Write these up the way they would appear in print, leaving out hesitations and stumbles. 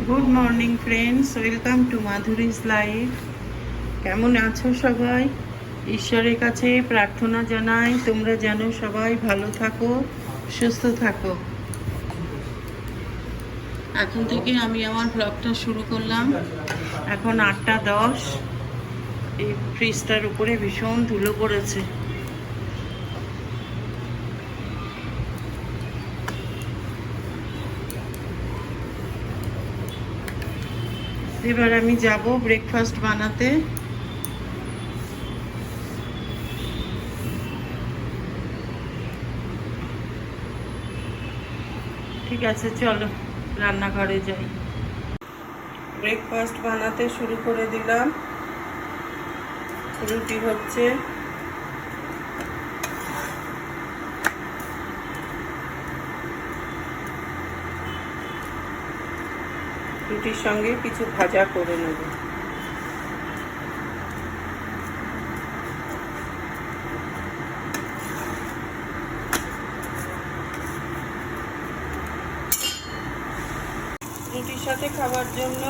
Good morning friends, welcome to Madhuri's life. কেমন আছো সবাই? ঈশ্বরের কাছে প্রার্থনা জানাই তোমরা যেন সবাই ভালো থাকো, সুস্থ থাকো। এখন থেকে আমি আমার ব্লগটা শুরু করলাম। এখন 8:10। এই ফ্রিজটার উপরে ভীষণ ধুলো পড়েছে। এবার আমি যাব ব্রেকফাস্ট বানাতে। ঠিক আছে, চলো রান্নাঘরে যাই। ব্রেকফাস্ট বানাতে শুরু করে দিলাম। রুটি হচ্ছে। রুটির সঙ্গে কিছু ভাজা করে নেব। রুটির সাথে খাবার জন্য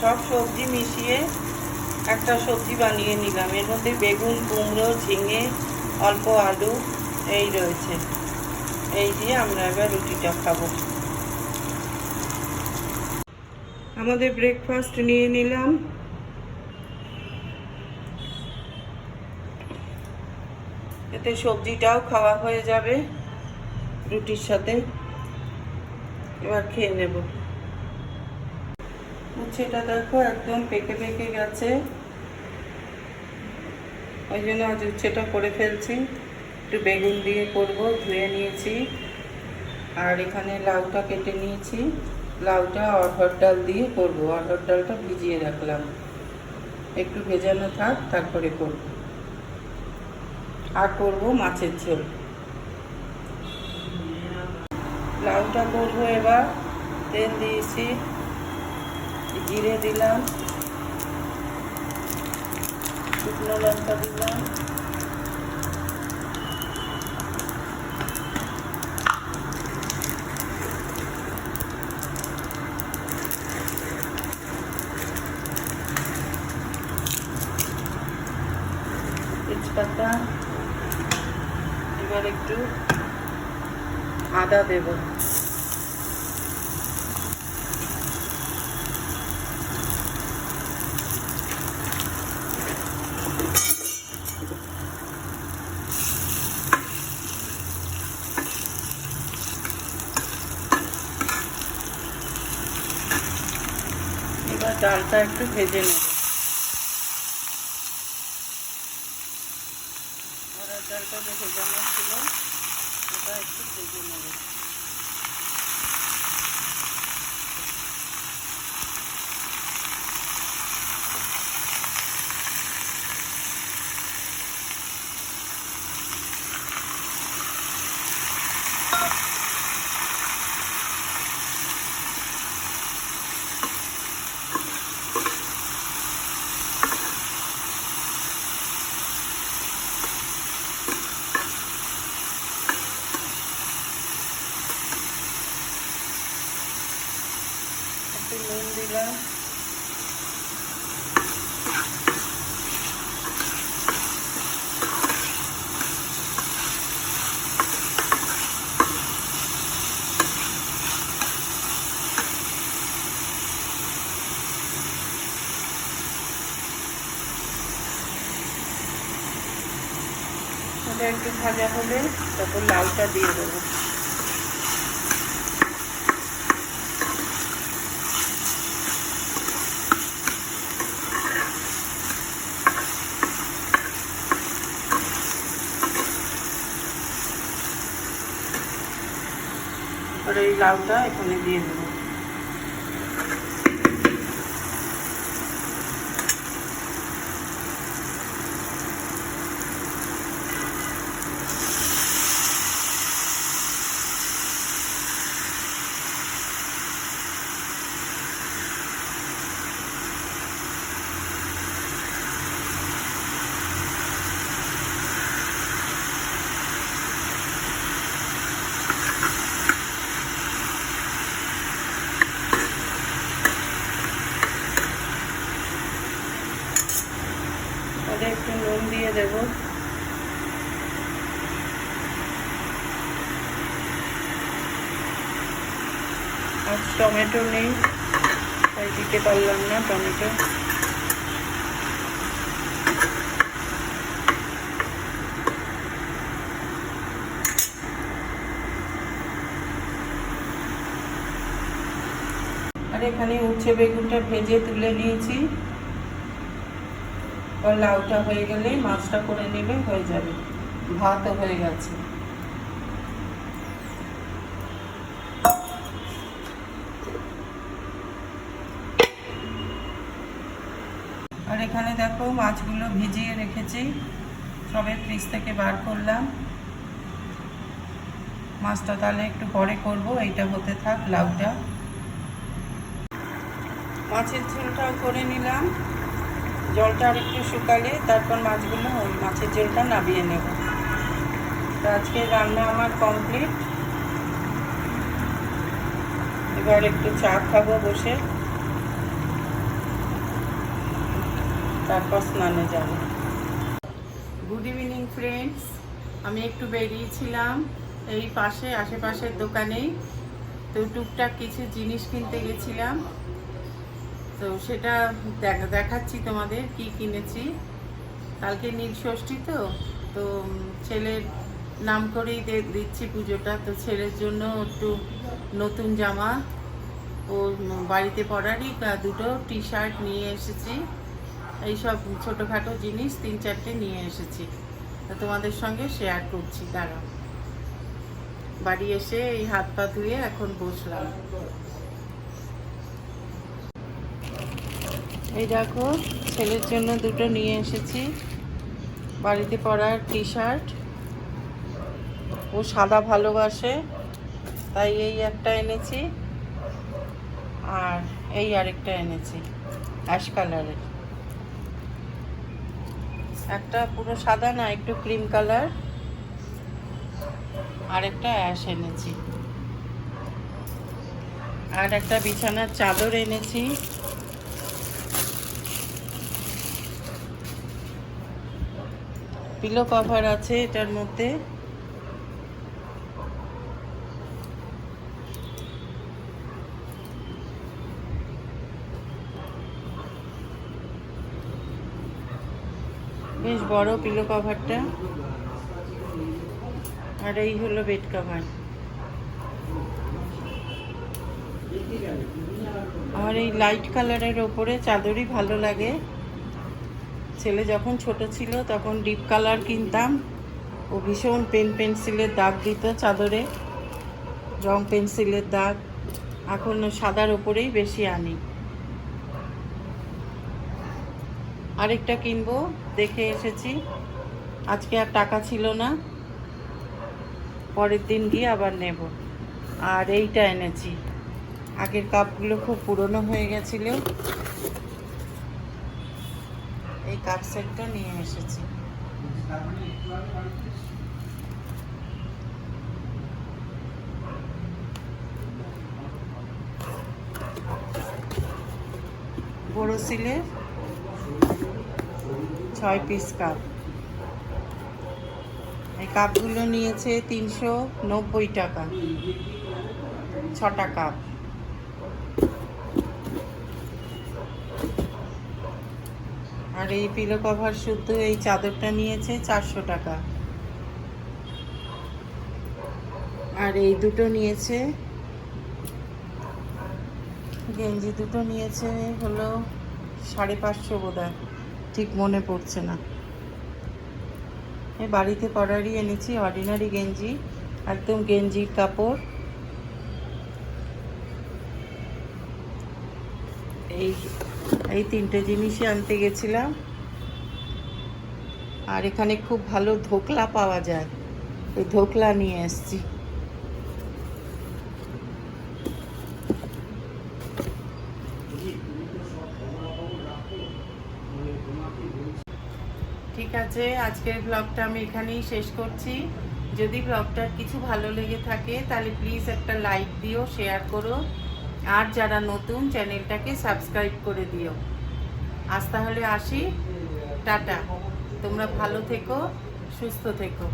সব সবজি মিশিয়ে একটা সবজি বানিয়ে নিলাম। এর মধ্যে বেগুন, কুমড়ো, ঝিঙে, অল্প আলু এই রয়েছে। এই দিয়ে আমরা এবার রুটিটা খাবো। আমাদের ব্রেকফাস্ট নিয়ে নিলাম। এতে সবজিটাও খাওয়া হয়ে যাবে রুটির সাথে। এবার খেয়ে নেব। উচ্ছেটা দেখো একদম পেকে পেকে গেছে, ওই জন্য আজ উচ্ছেটা করে ফেলছি। একটু বেগুন দিয়ে করব, ধুয়ে নিয়েছি। আর এখানে লাউটা কেটে নিয়েছি। লাউটা অরহর ডাল দিয়ে করব। অরহর ডালটা ভিজিয়ে রাখলাম, একটু ভেজানো থাক, তারপরে করব। আর করব মাছের ঝোল। লাউটা করব এবার। তেল দিয়েছি, জিরে দিলাম, শুকনো লঙ্কা দিলাম, তেজপাতা। এবার একটু আদা দেব। এবার ডালটা একটু ভেজে নেব। অরহর ডালটা যে ভেজানো ছিল ওটা একটু ভেজে নেব। একটু নুন দিলাম। ওটা একটু ভাজা হলে তারপর লাউটা দিয়ে দেবো। আর এই লাউটা এখানে দিয়ে দেবো। বেগুন দিয়ে দেব। আজ টমেটো নেই, তাই দিতে পারলাম না টমেটো। আর এখানে উচ্ছে বেগুনটা ভেজে তুলে নিয়েছি। আর লাউটা হয়ে গেলেই মাছটা করে নেবে, হয়ে যাবে। ভাতও হয়ে গেছে। আর এখানে দেখো মাছগুলো ভিজিয়ে রেখেছি, সবে ফ্রিজ থেকে বার করলাম। মাছটা তাহলে একটু পরে করব, এইটা হতে থাক লাউটা। মাছের ঝোলটাও করে নিলাম, জলটা আর একটু শুকালে তারপর মাছগুলো ওই মাছের ঝোলটা নামিয়ে নেব। তো আজকে রান্না আমার কমপ্লিট। এবার একটু চা খাবো বসে, তারপর স্নানে যাব। গুড ইভিনিং ফ্রেন্ডস, আমি একটু বেরিয়েছিলাম এই পাশে আশেপাশের দোকানেই। তো টুকটাক কিছু জিনিস কিনতে গেছিলাম, তো সেটা দেখাচ্ছি তোমাদের কি কিনেছি। কালকে নীল ষষ্ঠী, তো ছেলের নাম করেই দিচ্ছি পুজোটা। তো ছেলের জন্য একটু নতুন জামা, ও বাড়িতে পরারই দুটো টি শার্ট নিয়ে এসেছি। এইসব ছোটোখাটো জিনিস 3-4টে নিয়ে এসেছি, তো তোমাদের সঙ্গে শেয়ার করছি। দাঁড়াও, বাড়ি এসে এই হাত পা ধুয়ে এখন বসলাম। এই দেখো ছেলের জন্য দুটো নিয়ে এসেছি বাড়িতে পরার টি শার্ট। ও সাদা ভালোবাসে, তাই এই একটা এনেছি, আর এই আরেকটা এনেছি অ্যাশ কালারের। একটা পুরো সাদা না, একটু ক্রিম কালার, আর একটা অ্যাশ এনেছি। আর একটা বিছানার চাদর এনেছি। পিলো কভার আছে এটার মধ্যে। বেশ বড় পিলো কভারটা। আর এই হলো বেড কভার। আমার এই লাইট কালারের ওপরে চাদরই ভালো লাগে। ছেলে যখন ছোট ছিল তখন ডিপ কালার কিনতাম, ও ভীষণ পেন্সিলের দাগ দিত চাদরে, রং পেন্সিলের দাগ। এখন সাদার ওপরেই বেশি আনি। আরেকটা কিনবো দেখে এসেছি, আজকে আর টাকা ছিল না, পরের দিন গিয়ে আবার নেব। আর এইটা এনেছি, আগের কাপগুলো খুব পুরনো হয়ে গেছিল, এই কাপ সেটটা নিয়ে এসেছি। বোরোসিলের 6 পিস কাপ। এই কাপগুলো নিয়েছে 390 টাকা, 6টা কাপ। আর এই পিলো কভার শুদ্ধ এই চাদরটা নিয়েছে 400 টাকা। আর এই দুটো নিয়েছে, গেঞ্জি দুটো নিয়েছে হলো 550 বোধহয়, ঠিক মনে পড়ছে না। এই বাড়িতে পরারই এনেছি, অর্ডিনারি গেঞ্জি, একদম গেঞ্জির কাপড়। এই 3টে জিনিসই আনতে গেছিলাম। আর এখানে খুব ভালো ধোকলা পাওয়া যায়, ওই ধোকলা নিয়ে এসেছি। ঠিক আছে, আজকের ব্লগটা আমি এখানেই শেষ করছি। যদি ব্লগটার কিছু ভালো লেগে থাকে তাহলে প্লিজ একটা লাইক দিও, শেয়ার করো, আর যারা নতুন চ্যানেলটাকে সাবস্ক্রাইব করে দিও। আজ তাহলে আসি, টাটা। তোমরা ভালো থেকো, সুস্থ থেকো।